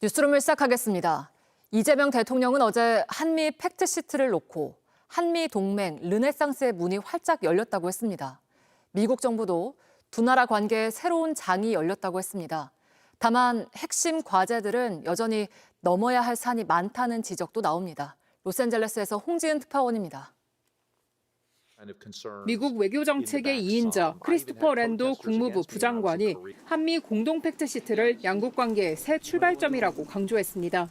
뉴스룸을 시작하겠습니다. 이재명 대통령은 어제 한미 팩트시트를 놓고 한미 동맹 르네상스의 문이 활짝 열렸다고 했습니다. 미국 정부도 두 나라 관계에 새로운 장이 열렸다고 했습니다. 다만 핵심 과제들은 여전히 넘어야 할 산이 많다는 지적도 나옵니다. 로스앤젤레스에서 홍지은 특파원입니다. 미국 외교정책의 2인자 크리스토퍼 랜도 국무부 부장관이 한미 공동 팩트시트를 양국 관계의 새 출발점이라고 강조했습니다.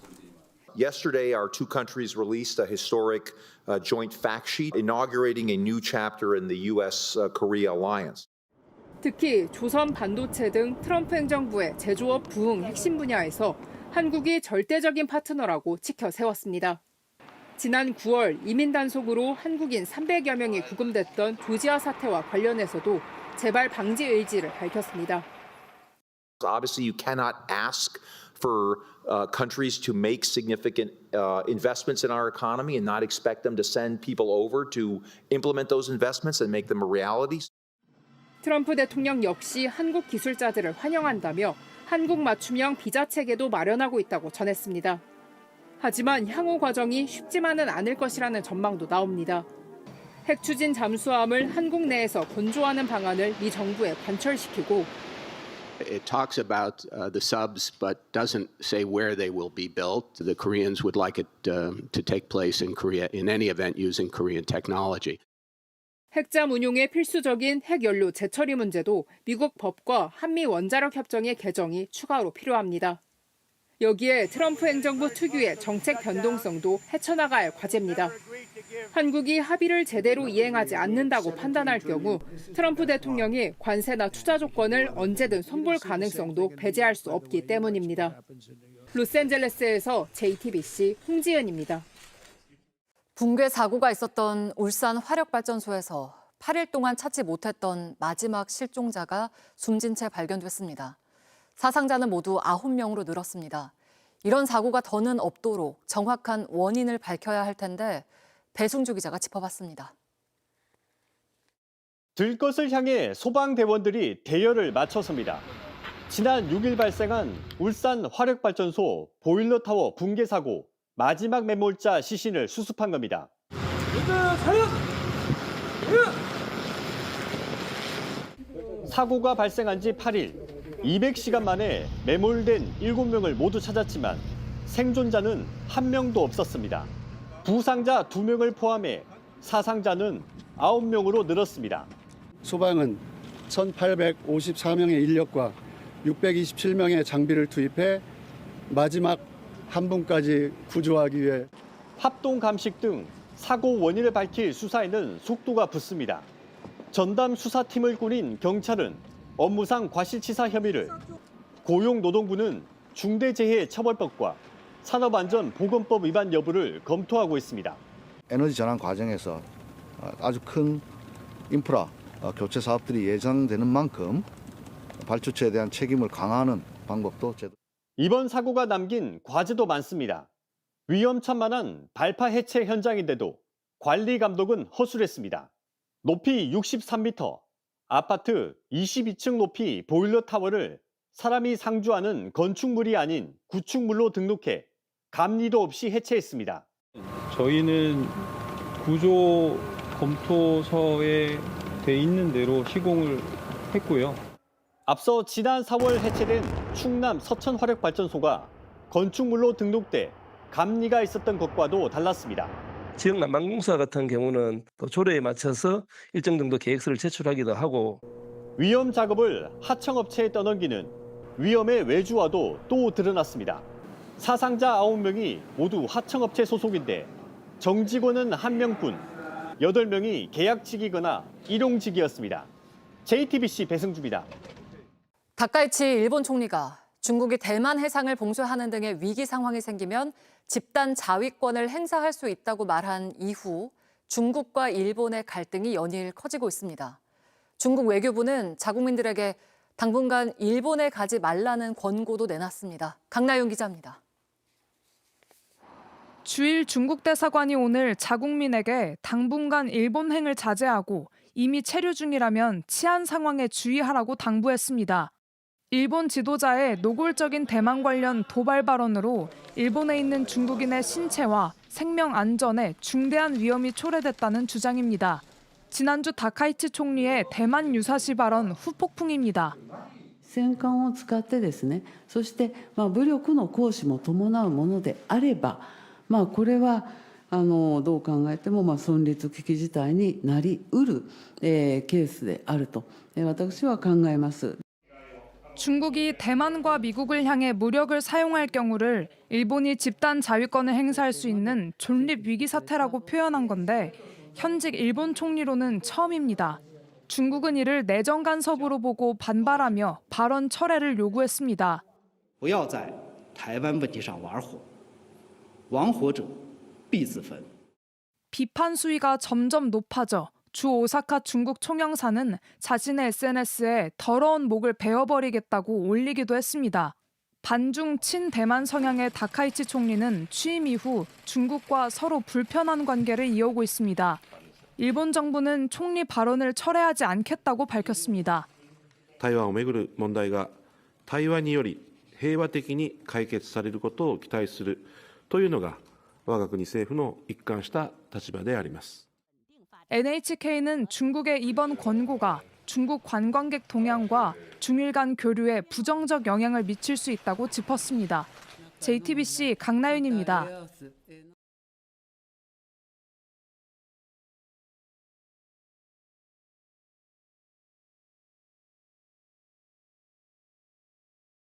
Yesterday, our two countries released a historic joint fact sheet inaugurating a new chapter in the U.S.-Korea alliance. 특히 조선 반도체 등 트럼프 행정부의 제조업 부흥 핵심 분야에서 한국이 절대적인 파트너라고 치켜 세웠습니다. 지난 9월 이민 단속으로 한국인 300여 명이 구금됐던 조지아 사태와 관련해서도 재발 방지 의지를 밝혔습니다. Obviously, you cannot ask for countries to make significant investments in our economy and not expect them to send people over to implement those investments and make them a reality. 트럼프 대통령 역시 한국 기술자들을 환영한다며 한국 맞춤형 비자 체계도 마련하고 있다고 전했습니다. 하지만 향후 과정이 쉽지만은 않을 것이라는 전망도 나옵니다. 핵 추진 잠수함을 한국 내에서 건조하는 방안을 미 정부에 관철시키고 It talks about the subs, but doesn't say where they will be built. The Koreans would like it to take place in Korea in any event using Korean technology. 핵잠 운용에 필수적인 핵연료 재처리 문제도 미국 법과 한미 원자력 협정의 개정이 추가로 필요합니다. 여기에 트럼프 행정부 특유의 정책 변동성도 헤쳐나가야 할 과제입니다. 한국이 합의를 제대로 이행하지 않는다고 판단할 경우 트럼프 대통령이 관세나 투자 조건을 언제든 손볼 가능성도 배제할 수 없기 때문입니다. 로스앤젤레스에서 JTBC 홍지은입니다. 붕괴 사고가 있었던 울산 화력발전소에서 8일 동안 찾지 못했던 마지막 실종자가 숨진 채 발견됐습니다. 사상자는 모두 9명으로 늘었습니다. 이런 사고가 더는 없도록 정확한 원인을 밝혀야 할 텐데 배승주 기자가 짚어봤습니다. 들것을 향해 소방대원들이 대열을 맞춰섭니다. 지난 6일 발생한 울산 화력발전소 보일러타워 붕괴 사고 마지막 매몰자 시신을 수습한 겁니다. 사고가 발생한 지 8일. 200시간 만에 매몰된 7명을 모두 찾았지만 생존자는 1명도 없었습니다. 부상자 2명을 포함해 사상자는 9명으로 늘었습니다. 소방은 1,854명의 인력과 627명의 장비를 투입해 마지막 한 분까지 구조하기 위해 합동 감식 등 사고 원인을 밝힐 수사에는 속도가 붙습니다. 전담 수사팀을 꾸린 경찰은 업무상 과실치사 혐의를, 고용노동부는 중대재해처벌법과 산업안전보건법 위반 여부를 검토하고 있습니다. 에너지 전환 과정에서 아주 큰 인프라 교체 사업들이 예상되는 만큼 발주처에 대한 책임을 강화하는 방법도 제도. 이번 사고가 남긴 과제도 많습니다. 위험천만한 발파 해체 현장인데도 관리 감독은 허술했습니다. 높이 63m, 아파트 22층 높이 보일러 타워를 사람이 상주하는 건축물이 아닌 구축물로 등록해 감리도 없이 해체했습니다. 저희는 구조 검토서에 돼 있는 대로 시공을 했고요. 앞서 지난 4월 해체된 충남 서천화력발전소가 건축물로 등록돼 감리가 있었던 것과도 달랐습니다. 지역 난방공사 같은 경우는 또 조례에 맞춰서 일정 정도 계획서를 제출하기도 하고 위험 작업을 하청업체에 떠넘기는 위험의 외주화도 또 드러났습니다. 사상자 9명이 모두 하청업체 소속인데 정직원은 1명뿐 8명이 계약직이거나 일용직이었습니다. JTBC 배승주입니다. 다카이치 일본 총리가 중국이 대만 해상을 봉쇄하는 등의 위기 상황이 생기면 집단 자위권을 행사할 수 있다고 말한 이후 중국과 일본의 갈등이 연일 커지고 있습니다. 중국 외교부는 자국민들에게 당분간 일본에 가지 말라는 권고도 내놨습니다. 강나윤 기자입니다. 주일 중국 대사관이 오늘 자국민에게 당분간 일본행을 자제하고 이미 체류 중이라면 치안 상황에 주의하라고 당부했습니다. 일본 지도자의 노골적인 대만 관련 도발 발언으로 일본에 있는 중국인의 신체와 생명 안전에 중대한 위험이 초래됐다는 주장입니다. 지난주 다카이치 총리의 대만 유사시 발언 후폭풍입니다. 戦艦を使ってですね、そして武力の行使も伴うものであれば、これはどう考えても存立危機事態になりうるケースであると私は考えます。 중국이 대만과 미국을 향해 무력을 사용할 경우를 일본이 집단 자위권을 행사할 수 있는 존립 위기 사태라고 표현한 건데 현직 일본 총리로는 처음입니다. 중국은 이를 내정 간섭으로 보고 반발하며 발언 철회를 요구했습니다. 不要在台湾问题上玩火，玩火者必自焚。 비판 수위가 점점 높아져 주 오사카 중국 총영사는 자신의 SNS에 더러운 목을 베어버리겠다고 올리기도 했습니다. 반중 친대만 성향의 다카이치 총리는 취임 이후 중국과 서로 불편한 관계를 이어오고 있습니다. 일본 정부는 총리 발언을 철회하지 않겠다고 밝혔습니다. 台湾をめぐる問題が対話により平和的に解決されることを期待するというのが我が国政府の一貫した立場であります。 NHK는 중국의 이번 권고가 중국 관광객 동향과 중일 간 교류에 부정적 영향을 미칠 수 있다고 짚었습니다. JTBC 강나윤입니다.